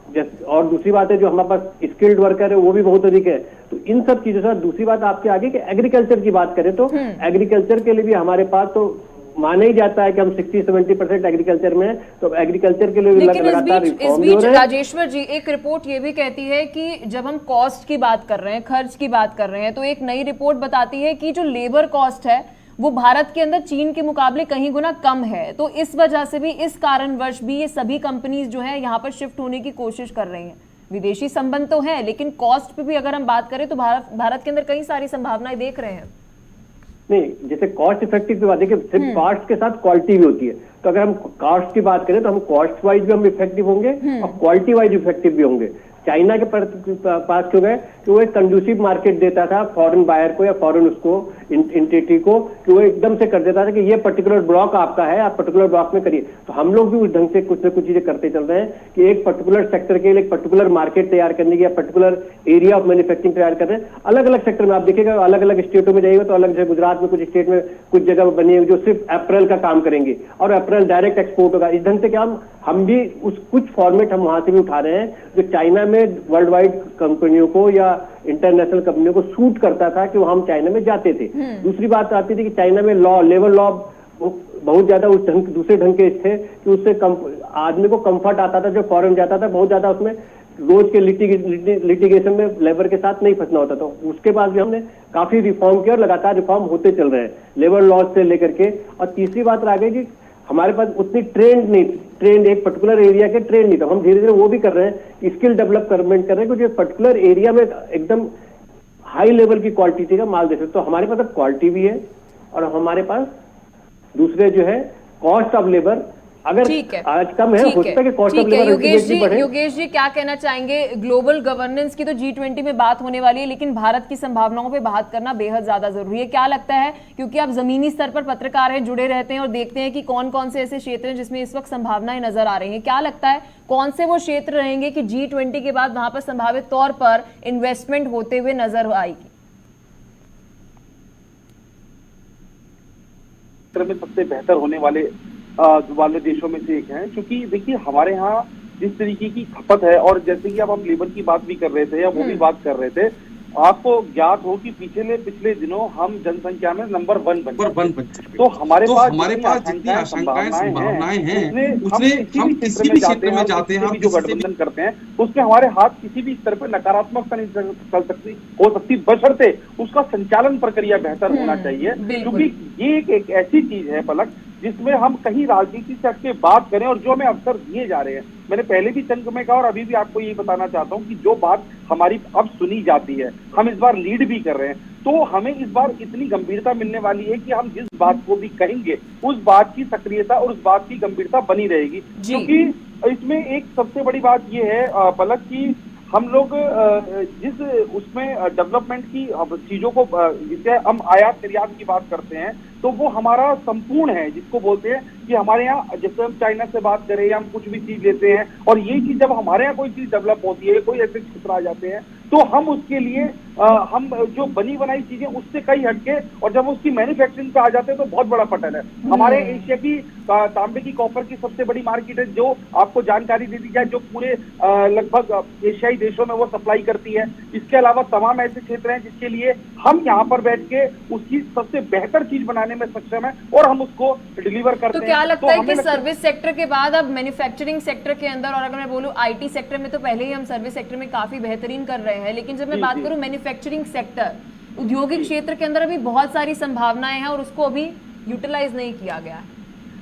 दूसरी बात है जो हमारे पास स्किल्ड वर्कर है वो भी बहुत अधिक है। तो इन सब चीजों से दूसरी बात आपके आगे कि एग्रीकल्चर की बात करें तो एग्रीकल्चर के लिए भी हमारे पास तो माना ही जाता है कि हम 60-70% एग्रीकल्चर में है, तो एग्रीकल्चर के लिए भी लगातार रिफॉर्म भी हो रहे हैं। राजेश्वर जी, एक रिपोर्ट ये भी कहती है कि जब हम कॉस्ट की बात कर रहे हैं, खर्च की बात कर रहे हैं, तो एक नई रिपोर्ट बताती है कि जो लेबर कॉस्ट है वो भारत के अंदर चीन के मुकाबले कहीं गुना कम है। तो इस वजह से भी, इस कारणवश भी ये सभी कंपनीज जो है यहाँ पर शिफ्ट होने की कोशिश कर रही हैं। विदेशी संबंध तो है, लेकिन कॉस्ट पे भी अगर हम बात करें तो भारत के अंदर कई सारी संभावनाएं देख रहे हैं। नहीं, जैसे कॉस्ट इफेक्टिव की बात है कि सिर्फ कॉस्ट के साथ क्वालिटी भी होती है, तो अगर हम कॉस्ट की बात करें तो हम कॉस्ट वाइज भी हम इफेक्टिव होंगे और क्वालिटी वाइज इफेक्टिव भी होंगे। चाइना के पास क्यों गए कि वो एक कंड्यूसिव मार्केट देता था फॉरेन बायर को या फॉरेन उसको इंटिटी को, कि वो एकदम से कर देता था कि ये पर्टिकुलर ब्लॉक आपका है, आप पर्टिकुलर ब्लॉक में करिए। तो हम लोग भी उस ढंग से कुछ न कुछ चीजें करते चल रहे हैं कि एक पर्टिकुलर सेक्टर के लिए एक पर्टिकुलर मार्केट तैयार करने की या पर्टिकुलर एरिया ऑफ मैन्युफैक्चरिंग तैयार कर रहे हैं। अलग अलग सेक्टर में आप देखिएगा, अलग अलग स्टेटों में जाइएगा तो अलग, जैसे गुजरात में कुछ स्टेट में कुछ जगह बनी है जो सिर्फ अप्रैल का काम करेंगे और अप्रैल डायरेक्ट एक्सपोर्ट होगा। इस ढंग से क्या हम भी उस कुछ फॉर्मेट हम वहां से भी उठा रहे हैं जो चाइना में वर्ल्ड वाइड कंपनियों को या इंटरनेशनल कंपनियों को सूट करता था कि वो हम चाइना में जाते थे। दूसरी बात आती थी कि चाइना में लेबर लॉ बहुत ज्यादा उस ढंग, दूसरे ढंग के थे कि उससे आदमी को कंफर्ट आता था, जो फॉरेन जाता था बहुत ज्यादा उसमें रोज के लिटिगेशन में लेबर के साथ नहीं फंसना होता था। उसके बाद भी हमने काफी रिफॉर्म किया और लगातार रिफॉर्म होते चल रहे हैं लेबर लॉज से लेकर के। और तीसरी बात आ गई कि हमारे पास उतनी ट्रेंड एक पर्टिकुलर एरिया के ट्रेंड नहीं था, हम धीरे धीरे वो भी कर रहे हैं, स्किल डेवलपमेंट कर रहे हैं, क्योंकि पर्टिकुलर एरिया में एकदम हाई लेवल की क्वालिटी का माल दे सकते। तो हमारे पास अब क्वालिटी भी है और हमारे पास दूसरे जो है कॉस्ट ऑफ लेबर अगर ठीक है, आज कम है, हो सकता है कि कॉस्ट ऑफ लिविंग अल्टीमेटली बढ़े। योगेश जी क्या कहना चाहेंगे? ग्लोबल गवर्नेंस की तो G20 में बात होने वाली है, लेकिन भारत की संभावनाओं पे बात करना बेहद ज्यादा जरूरी है। क्या लगता है, क्योंकि आप जमीनी स्तर पर पत्रकार हैं, जुड़े रहते हैं और देखते हैं कि कौन कौन से ऐसे क्षेत्र हैं जिसमें इस वक्त संभावनाएं नजर आ रही हैं, क्या लगता है कौन से वो क्षेत्र रहेंगे कि G20 के बाद वहां पर संभावित तौर पर इन्वेस्टमेंट होते हुए नजर आएगी? में सबसे बेहतर होने वाले देशों में से एक है, क्योंकि देखिए हमारे यहाँ जिस तरीके की खपत है, और जैसे कि अब हम लेबर की बात भी कर रहे थे या वो भी बात कर रहे थे, आपको ज्ञात हो कि पिछले दिनों हम जनसंख्या में नंबर 1 बन चुके। तो हमारे पास जितनी आशंकाएं संभावनाएं हैं, उसमें हम किसी भी क्षेत्र में जाते हैं, हम जो गठबंधन करते हैं, उसमें हमारे हाथ किसी भी स्तर पर नकारात्मकता नहीं चल सकती, हो सकती, बशर्ते उसका संचालन प्रक्रिया बेहतर होना चाहिए। क्योंकि ये एक ऐसी चीज है पलक, जिसमें हम कहीं राजनीति से हटके बात करें और जो हमें अवसर दिए जा रहे हैं। मैंने पहले भी चंक में कहा और अभी भी आपको ये बताना चाहता हूँ कि जो बात हमारी अब सुनी जाती है, हम इस बार लीड भी कर रहे हैं, तो हमें इस बार इतनी गंभीरता मिलने वाली है कि हम जिस बात को भी कहेंगे उस बात की सक्रियता और उस बात की गंभीरता बनी रहेगी। क्योंकि इसमें एक सबसे बड़ी बात ये है पलक की, हम लोग जिस उसमें डेवलपमेंट की चीजों को, जिसे हम आयात निर्यात की बात करते हैं, तो वो हमारा संपूर्ण है, जिसको बोलते हैं कि हमारे यहाँ जैसे हम चाइना से बात करें या हम कुछ भी चीज लेते हैं, और ये चीज जब हमारे यहाँ कोई चीज डेवलप होती है, कोई ऐसे क्षेत्र आ जाते हैं, तो हम उसके लिए हम जो बनी बनाई चीजें उससे कहीं हटके, और जब उसकी मैन्युफैक्चरिंग पे आ जाते हैं तो बहुत बड़ा पटल है। हमारे एशिया की तांबे की कॉपर की सबसे बड़ी मार्केट है, जो आपको जानकारी दे दी जाए, जो पूरे लगभग एशियाई देशों में वो सप्लाई करती है। इसके अलावा तमाम ऐसे क्षेत्र हैं जिसके लिए हम यहाँ पर बैठ के उसकी सबसे बेहतर चीज बनाने में सक्षम है और हम उसको डिलीवर करते हैं। तो क्या लगता है कि सर्विस सेक्टर के बाद अब मैन्युफैक्चरिंग सेक्टर के अंदर, और अगर मैं बोलूं IT सेक्टर में, तो पहले ही हम सर्विस सेक्टर में काफी बेहतरीन कर रहे हैं, लेकिन जब मैं बात करूं मैन्युफैक्चरिंग सेक्टर, औद्योगिक क्षेत्र के अंदर अभी बहुत सारी संभावनाएं हैं और उसको अभी यूटिलाइज नहीं किया गया है।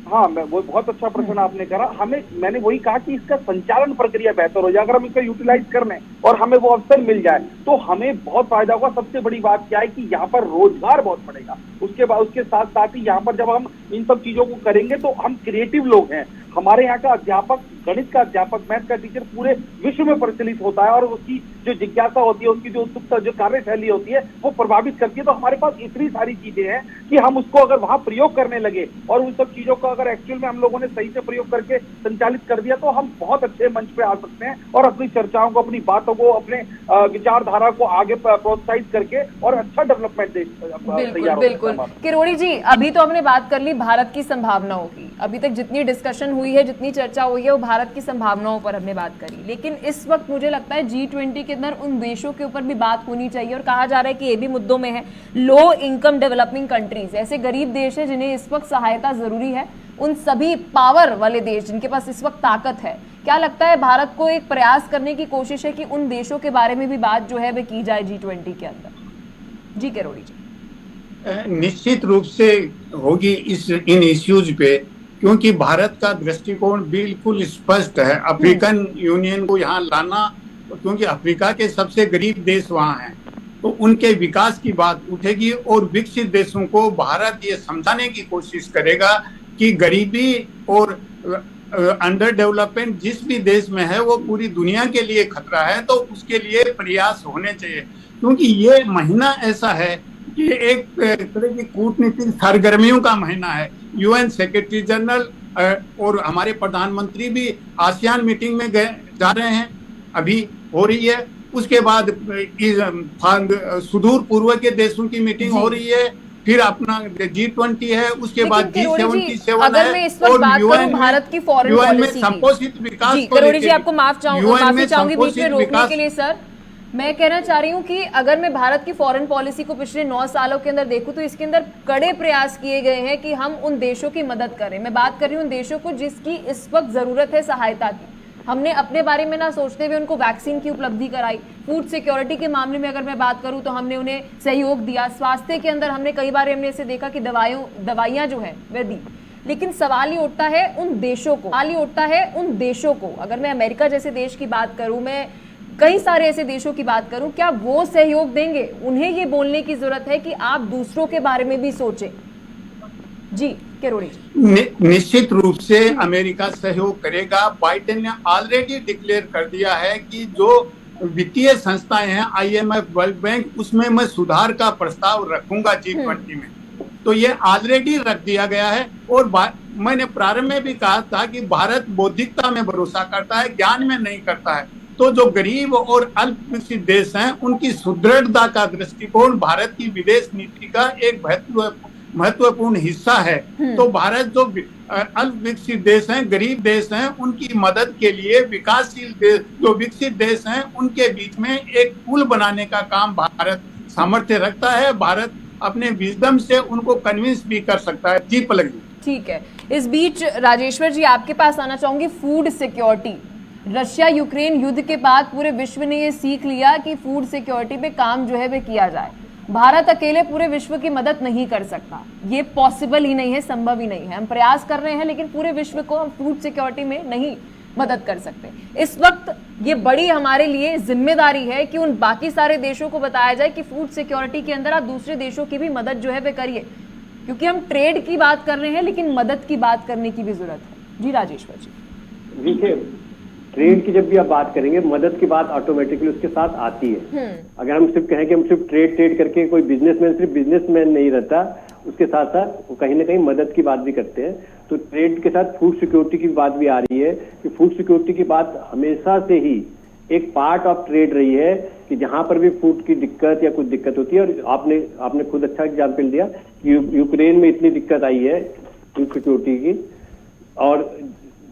हाँ, वो बहुत अच्छा प्रश्न आपने करा। मैंने वही कहा कि इसका संचालन प्रक्रिया बेहतर हो जाए, अगर हम इसका यूटिलाइज कर लें और हमें वो अवसर मिल जाए तो हमें बहुत फायदा होगा। सबसे बड़ी बात क्या है कि यहाँ पर रोजगार बहुत बढ़ेगा। उसके साथ साथ ही यहाँ पर जब हम इन सब चीजों को करेंगे तो हम क्रिएटिव लोग हैं। हमारे यहाँ का अध्यापक, गणित का अध्यापक, मैथ का टीचर पूरे विश्व में प्रचलित होता है, और उसकी जो जिज्ञासा होती है, उसकी जो उत्सुकता, जो कार्यशैली होती है, वो प्रभावित करती है। तो हमारे पास इतनी सारी चीजें हैं कि हम उसको अगर वहां प्रयोग करने लगे और उन सब चीजों को अगर एक्चुअल में हम लोगों ने सही से प्रयोग करके संचालित कर दिया, तो हम बहुत अच्छे मंच पे आ सकते हैं और अपनी चर्चाओं को, अपनी बातों को, अपने विचारधारा को आगे प्रोत्साहित करके और अच्छा डेवलपमेंट तैयार। बिल्कुल किरोड़ी जी, अभी तो हमने बात कर ली भारत की संभावनाओं की, अभी तक जितनी डिस्कशन हुई है, जितनी चर्चा हुई है, वो भारत की संभावनाओं पर हमने बात करी, लेकिन इस वक्त मुझे लगता है G20 के अंदर उन देशों के ऊपर भी बात होनी चाहिए, और कहा जा रहा है कि ये भी मुद्दों में है। लो इनकम डेवलपिंग कंट्रीज, ऐसे गरीब देश है जिन्हें इस वक्त सहायता जरूरी है, उन सभी पावर वाले देश जिनके पास इस वक्त ताकत है। क्या लगता है भारत को एक प्रयास करने की कोशिश है कि उन देशों के बारे में भी बात जो है वह की जाए G20 के अंदर? जी किरोड़ी जी। निश्चित रूप से होगी इन इश्यूज पे, क्योंकि भारत का दृष्टिकोण बिल्कुल स्पष्ट है। अफ्रीकन यूनियन को यहाँ लाना, क्योंकि अफ्रीका के सबसे गरीब देश वहाँ हैं, तो उनके विकास की बात उठेगी और विकसित देशों को भारत ये समझाने की कोशिश करेगा कि गरीबी और अंडर डेवलपमेंट जिस भी देश में है वो पूरी दुनिया के लिए खतरा है, तो उसके लिए प्रयास होने चाहिए। क्योंकि ये महीना ऐसा है कि एक तरह की कूटनीतिक सरगर्मियों का महीना है। UN सेक्रेटरी जनरल और हमारे प्रधानमंत्री भी आसियान मीटिंग में जा रहे हैं, अभी हो रही है। उसके बाद सुदूर पूर्व के देशों की मीटिंग हो रही है, फिर अपना G20 है, उसके बाद G77 अगर मैं इस वक्त बात करूं भारत की फॉरेन पॉलिसी की, संपोषित विकास जी करोड़ी जी आपको माफी चाहूंगी बीच में रोकने के लिए। सर मैं कहना चाह रही हूं कि अगर मैं भारत की फॉरेन पॉलिसी को पिछले 9 सालों के अंदर देखूं, तो इसके अंदर कड़े प्रयास किए गए हैं कि हम उन देशों की मदद करें। मैं बात कर रही हूं उन देशों को जिसकी इस वक्त जरूरत है सहायता की। हमने अपने बारे में ना सोचते हुए उनको वैक्सीन की उपलब्धि कराई। फूड सिक्योरिटी के मामले में अगर मैं बात करूं तो हमने उन्हें सहयोग दिया। स्वास्थ्य के अंदर हमने कई बार हमने ऐसे देखा कि दवाइयां जो है वह दी। लेकिन सवाल ये उठता है उन देशों को, अगर मैं अमेरिका जैसे देश की बात करूं, मैं कई सारे ऐसे देशों की बात करूं, क्या वो सहयोग देंगे? उन्हें ये बोलने की जरूरत है कि आप दूसरों के बारे में भी सोचें। जी किरोड़ी जी। निश्चित रूप से अमेरिका सहयोग करेगा। बाइडेन ने ऑलरेडी डिक्लेयर कर दिया है कि जो वित्तीय संस्थाएं हैं IMF, वर्ल्ड बैंक, उसमें मैं सुधार का प्रस्ताव रखूंगा G20 में। तो ये ऑलरेडी रख दिया गया है। और मैंने प्रारंभ में भी कहा था कि भारत बौद्धिकता में भरोसा करता है, ज्ञान में नहीं करता है। तो जो गरीब और अल्प विकसित देश हैं उनकी सुदृढ़ता का दृष्टिकोण भारत की विदेश नीति का एक महत्वपूर्ण हिस्सा है। तो भारत जो अल्प विकसित देश हैं, गरीब देश हैं, उनकी मदद के लिए विकासशील देश जो विकसित देश हैं उनके बीच में एक पुल बनाने का काम भारत सामर्थ्य रखता है। भारत अपने विजडम से उनको कन्विंस भी कर सकता है। जी पलक जी। ठीक है, इस बीच राजेश्वर जी आपके पास आना चाहूंगी। फूड सिक्योरिटी, रशिया यूक्रेन युद्ध के बाद पूरे विश्व ने ये सीख लिया कि फूड सिक्योरिटी पे काम जो है वे किया जाए। भारत अकेले पूरे विश्व की मदद नहीं कर सकता, ये पॉसिबल ही नहीं है, संभव ही नहीं है। हम प्रयास कर रहे हैं लेकिन पूरे विश्व को हम फूड सिक्योरिटी में नहीं मदद कर सकते। इस वक्त ये बड़ी हमारे लिए जिम्मेदारी है कि उन बाकी सारे देशों को बताया जाए कि फूड सिक्योरिटी के अंदर आप दूसरे देशों की भी मदद जो है वे करिए, क्योंकि हम ट्रेड की बात कर रहे हैं लेकिन मदद की बात करने की भी जरूरत है। जी राजेश्वर जी। देखिए, ट्रेड की जब भी आप बात करेंगे, मदद की बात ऑटोमेटिकली उसके साथ आती है। अगर हम सिर्फ कहें कि हम सिर्फ ट्रेड करके, कोई बिजनेसमैन सिर्फ बिजनेसमैन नहीं रहता, उसके साथ साथ वो कहीं ना कहीं मदद की बात भी करते हैं। तो ट्रेड के साथ फूड सिक्योरिटी की बात भी आ रही है कि फूड सिक्योरिटी की बात हमेशा से ही एक पार्ट ऑफ ट्रेड रही है कि जहां पर भी फूड की दिक्कत या कुछ दिक्कत होती है। और आपने खुद अच्छा एग्जाम्पल दिया कि यूक्रेन में इतनी दिक्कत आई है फूड सिक्योरिटी की, और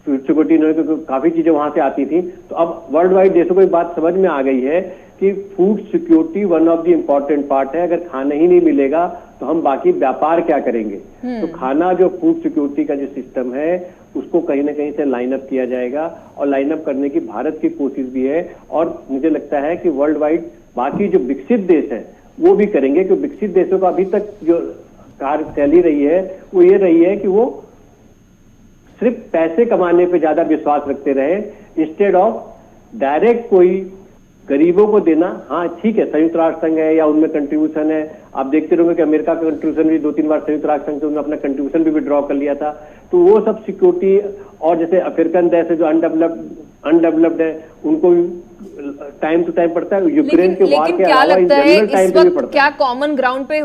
फूड सिक्योरिटी काफी चीजें वहां से आती थी। तो अब वर्ल्ड वाइड देशों को एक बात समझ में आ गई है कि food security one of the important part है। अगर खाना ही नहीं मिलेगा तो हम बाकी व्यापार क्या करेंगे। तो खाना, जो फूड सिक्योरिटी का जो सिस्टम है, उसको कहीं ना कहीं से लाइन अप किया जाएगा, और लाइन अप करने की भारत की कोशिश भी है। और मुझे लगता है कि वर्ल्ड वाइड बाकी जो विकसित देश हैं वो भी करेंगे, क्योंकि विकसित देशों का अभी तक जो कार्यशैली रही है वो ये रही है कि वो सिर्फ पैसे कमाने पे ज्यादा विश्वास रखते रहे, इंस्टेड ऑफ डायरेक्ट कोई गरीबों को देना। हाँ ठीक है, संयुक्त राष्ट्र संघ है या उनमें कंट्रीब्यूशन है, आप देखते रहोगे कि अमेरिका का कंट्रीब्यूशन भी 2-3 बार संयुक्त राष्ट्र संघ से उन्होंने अपना कंट्रीब्यूशन भी विड्रॉ कर लिया था। तो वो सब सिक्योरिटी, और जैसे अफ्रीकन देश है जो अनडेवलप्ड है, उनको भी टाइम टू टाइम पड़ता है। यूक्रेन के वार के अलावा इन जनरल टाइम पे भी पड़ता है। क्या कॉमन ग्राउंड पे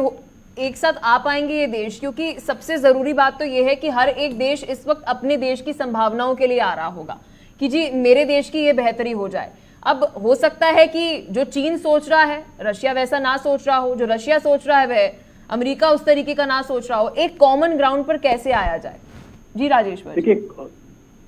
एक साथ आ पाएंगे ये देश? क्योंकि सबसे जरूरी बात तो ये है कि हर एक देश इस वक्त अपने देश की संभावनाओं के लिए आ रहा होगा कि जी मेरे देश की ये बेहतरी हो जाए। अब हो सकता है कि जो चीन सोच रहा है रशिया वैसा ना सोच रहा हो, जो रशिया सोच रहा है वह अमेरिका उस तरीके का ना सोच रहा हो। एक कॉमन ग्राउंड पर कैसे आया जाए? जी राजेश्वर। देखिए,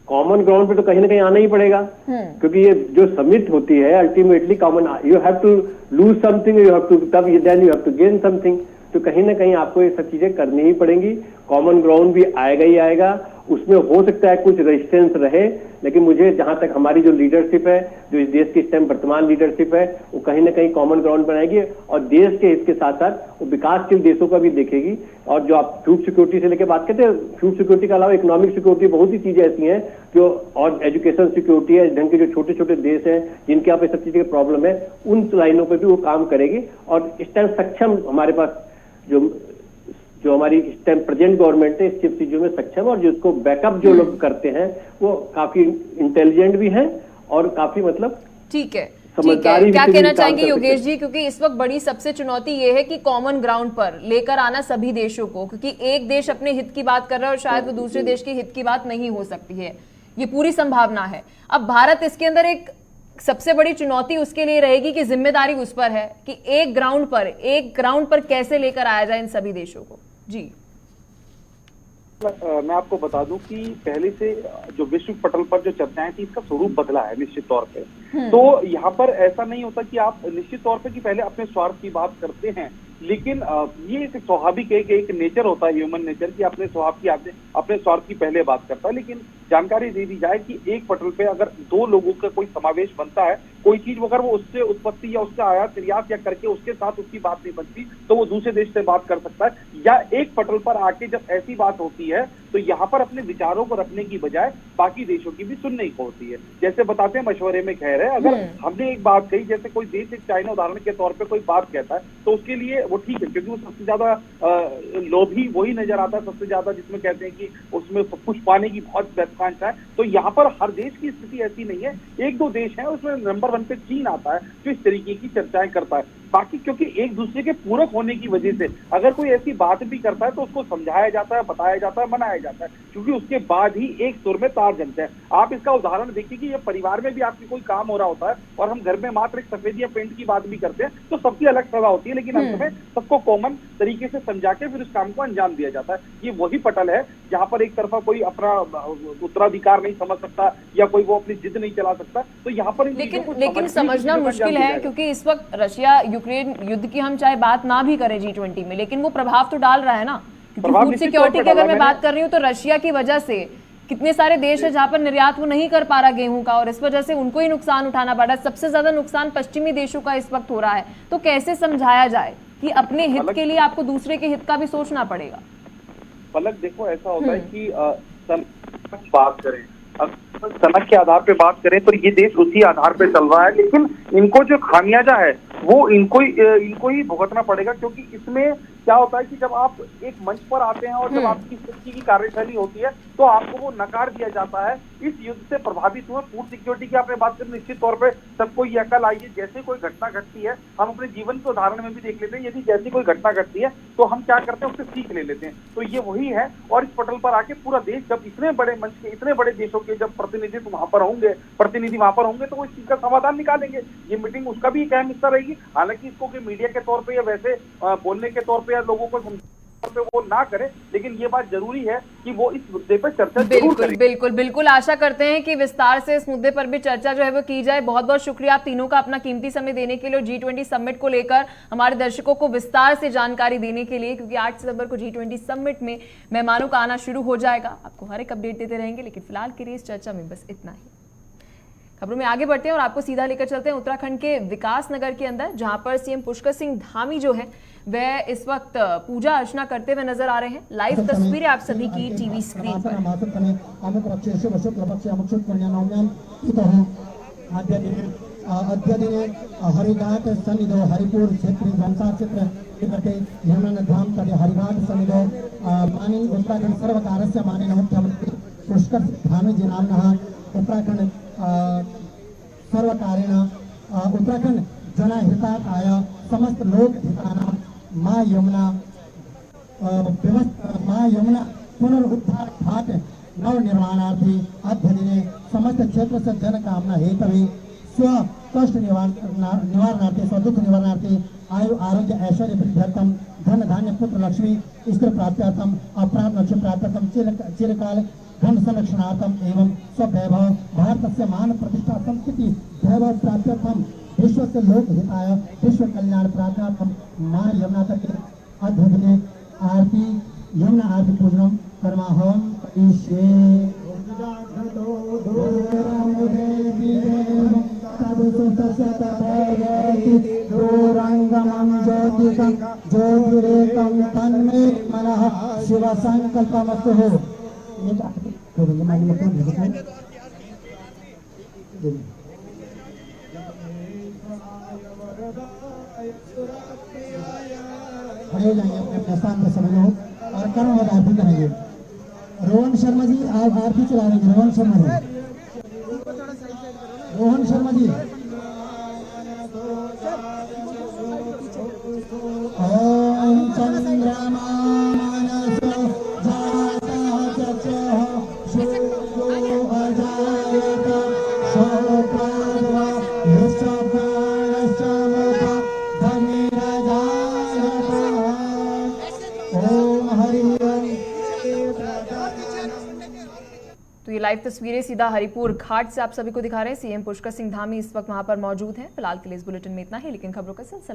कॉमन ग्राउंड पे तो कहीं ना कहीं आना ही पड़ेगा, क्योंकि ये जो समिट होती है ultimately common, you have to lose something, you have to तब then you have to gain something. तो कहीं ना कहीं आपको ये सब चीजें करनी ही पड़ेंगी। कॉमन ग्राउंड भी आएगा ही आएगा, उसमें हो सकता है कुछ रेजिस्टेंस रहे, लेकिन मुझे जहां तक हमारी जो लीडरशिप है, जो इस देश की इस टाइम वर्तमान लीडरशिप है, वो कहीं ना कहीं कॉमन ग्राउंड बनाएगी और देश के हित के साथ साथ वो विकासशील देशों का भी देखेगी। और जो आप फूड सिक्योरिटी से लेकर बात करते हैं, फूड सिक्योरिटी के अलावा इकोनॉमिक सिक्योरिटी, बहुत ही चीजें ऐसी हैं जो, और एजुकेशन सिक्योरिटी है, ढंग के जो छोटे छोटे देश हैं जिनके यहाँ पे सब चीजें की प्रॉब्लम है, उन लाइनों पर भी वो काम करेगी। और इस टाइम सक्षम हमारे पास जो हमारी इस टाइम प्रेजेंट गवर्नमेंट है, इस सब चीजों में सक्षम, और जिसको बैकअप जो लोग करते हैं वो काफी इंटेलिजेंट भी हैं और काफी मतलब ठीक है। समझदारी। क्या कहना चाहेंगे योगेश जी? क्योंकि इस वक्त बड़ी सबसे चुनौती ये है कि कॉमन ग्राउंड पर लेकर आना सभी देशों को, क्योंकि एक देश अपने हित की बात कर रहा है और शायद वो दूसरे देश के हित की बात नहीं हो सकती है, ये पूरी संभावना है। अब भारत इसके अंदर एक सबसे बड़ी चुनौती उसके लिए रहेगी कि जिम्मेदारी उस पर है कि एक ग्राउंड पर कैसे लेकर आया जाए इन सभी देशों को। जी मैं आपको बता दूं कि पहले से जो विश्व पटल पर जो चर्चाएं थी, इसका स्वरूप बदला है निश्चित तौर पे। तो यहाँ पर ऐसा नहीं होता कि आप निश्चित तौर पे कि पहले अपने स्वार्थ की बात करते हैं, लेकिन ये एक स्वाभाविक एक नेचर होता है, ह्यूमन नेचर, कि अपने अपने स्वार्थ की पहले बात करता है। लेकिन जानकारी दे दी जाए कि एक पटल पे अगर दो लोगों का कोई समावेश बनता है, कोई चीज अगर वो उससे उत्पत्ति या उसका आयात निर्यात या करके उसके साथ उसकी बात नहीं बनती, तो वो दूसरे देश से बात कर सकता है। या एक पटल पर आके जब ऐसी बात होती है तो यहाँ पर अपने विचारों को रखने की बजाय बाकी देशों की भी सुनने को होती है। जैसे बताते हैं मशवरे में खैर है, अगर हमने एक बात कही, जैसे कोई देश एक चाइना उदाहरण के तौर पे कोई बात कहता है तो उसके लिए वो ठीक है, क्योंकि वो सबसे ज्यादा लोभी वही नजर आता है, सबसे ज्यादा जिसमें कहते हैं कि उसमें सब कुछ पाने की बहुत महत्वाकांक्षा है। तो यहाँ पर हर देश की स्थिति ऐसी नहीं है, एक दो देश है उसमें नंबर 1 पे चीन आता है जो इस तरीके की चर्चाएं करता है। बाकी क्योंकि एक दूसरे के पूरक होने की वजह से अगर कोई ऐसी बात भी करता है तो उसको समझाया जाता है, बताया जाता है, मनाया जाता है, क्योंकि उसके बाद ही एक सुर में तार जमते हैं। आप इसका उदाहरण देखिए कि ये परिवार में भी आपकी कोई काम हो रहा होता है और हम घर में मात्र एक सफेद या पेंट की बात भी करते हैं तो सबकी अलग सजा होती है, लेकिन अंत में सबको कॉमन तरीके से समझा के फिर उस काम को अंजाम दिया जाता है। ये वही पटल है जहां पर एक तरफा कोई अपना उत्तराधिकार नहीं समझ सकता या कोई वो अपनी जिद नहीं चला सकता। तो यहाँ पर लेकिन समझना मुश्किल है, क्योंकि इस वक्त रशिया यूक्रेन युद्ध की हम चाहे बात ना भी करें G20 में, लेकिन वो प्रभाव तो डाल रहा है ना। क्योंकि फूड सिक्योरिटी की अगर मैं बात कर रही हूँ तो रशिया की वजह से कितने सारे देश है जहां पर निर्यात वो नहीं कर पा रहा गेहूं का, और इस वजह से उनको ही नुकसान उठाना पड़ रहा है। सबसे ज्यादा नुकसान पश्चिमी देशों का इस वक्त हो रहा है। तो कैसे समझाया जाए कि अपने हित के लिए आपको दूसरे के हित का भी सोचना पड़ेगा? पलक देखो, ऐसा होता है कि बात करें, सनक के आधार पे बात करें तो ये देश उसी आधार पे चल रहा है, लेकिन इनको जो खामियाजा है वो इनको ही भुगतना पड़ेगा। क्योंकि इसमें क्या होता है कि जब आप एक मंच पर आते हैं और जब आपकी सच्ची की कार्यशैली होती है तो आपको वो नकार दिया जाता है। इस युद्ध से प्रभावित हुए फूड सिक्योरिटी की आपने बात करें, निश्चित तौर पे सबको ये अकल आई है, जैसे कोई घटना घटती है हम अपने जीवन के उदाहरण में भी देख लेते हैं, यदि जैसी कोई घटना घटती है तो हम क्या करते हैं, उससे सीख ले लेते हैं। तो ये वही है, और इस पटल पर आके पूरा देश, जब इतने बड़े मंच के इतने बड़े देशों के जब प्रतिनिधि वहां पर होंगे तो वो इस चीज का समाधान निकालेंगे। ये मीटिंग उसका भी एक अहम हिस्सा रहेगी। हालांकि इसको कि मीडिया के तौर पे या वैसे बोलने के तौर पे या लोगों को पे वो ना करे, लेकिन ये बात जरूरी है कि वो इस मुद्दे पर चर्चा जरूर करें। बिल्कुल आशा करते हैं कि विस्तार से इस मुद्दे पर भी चर्चा जो है वो की जाए। बहुत बहुत शुक्रिया आप तीनों का अपना कीमती समय देने के लिए और G20 समिट को लेकर हमारे दर्शकों को विस्तार से जानकारी देने के लिए, क्योंकि 8 सितंबर को G20 समिट में मेहमानों का आना शुरू हो जाएगा। आपको हर एक अपडेट देते रहेंगे, लेकिन फिलहाल के लिए इस चर्चा में बस इतना ही। खबरों में आगे बढ़ते हैं और आपको सीधा लेकर चलते हैं उत्तराखंड के विकास नगर के अंदर, जहां पर सीएम पुष्कर सिंह धामी जो है वह इस वक्त पूजा अर्चना करते हुए नजर आ रहे हैं। लाइव तस्वीरें आप सभी की टीवी स्क्रीन पर। हरिघाट सन्निधो हरिपुर क्षेत्र वंशा क्षेत्र धाम हरिघाट सन्निधो माननीय उत्तराखंड सर्वकारस्य माननीय मुख्यमंत्री पुष्कर धामी जी नाम्नः उत्तराखंड सर्वकारेण उत्तराखंड जनहिताय समस्त लोक हितानां मां यमुना पुनरुद्धार घाट नवनिर्माणार्थी अद्य दिने समस्त क्षेत्र से जन कामना हेतवे स्व कष्ट निवारणार्थे स्वदुख निवारणार्थे आयु आरोग्य ऐश्वर्य वृद्ध्यर्थम धन धान्य पुत्र लक्ष्मी स्त्री प्राप्त्यर्थम अप्राप्त लक्ष्मी प्राप्त्यर्थम चिरकाल धन संरक्षणार्थम एवं स्ववैभव भारतस्य मान प्रतिष्ठा संस्कृति वैभव प्राप्त्यर्थम विश्व से लोक हिताय विश्व कल्याण प्रार्थनार्थम मां यमुना तटे अद्य दिने आरती यमुना आरती पूजनम कर्माहम करिष्ये। ज्योतिरेकं तन्मे मनः शिव संकल्पमस्तु। खड़े जाएंगे अपने स्थान पर सब लोग और कर्म आरती करेंगे। रोहन शर्मा जी आप आरती चला रहे हैं। रोहन शर्मा जी ओम चंद्रमा मनसो जातः चक्षुः सूर्यो अजायत शोकाद्वा यशोकानश्च मुखः धनिरजायत। ओम हरि ओम। तो ये लाइव तस्वीरें सीधा हरिपुर घाट से आप सभी को दिखा रहे हैं। सीएम पुष्कर सिंह धामी इस वक्त वहां पर मौजूद हैं। फिलहाल के लिए इस बुलेटिन में इतना ही, लेकिन खबरों का सिलसिला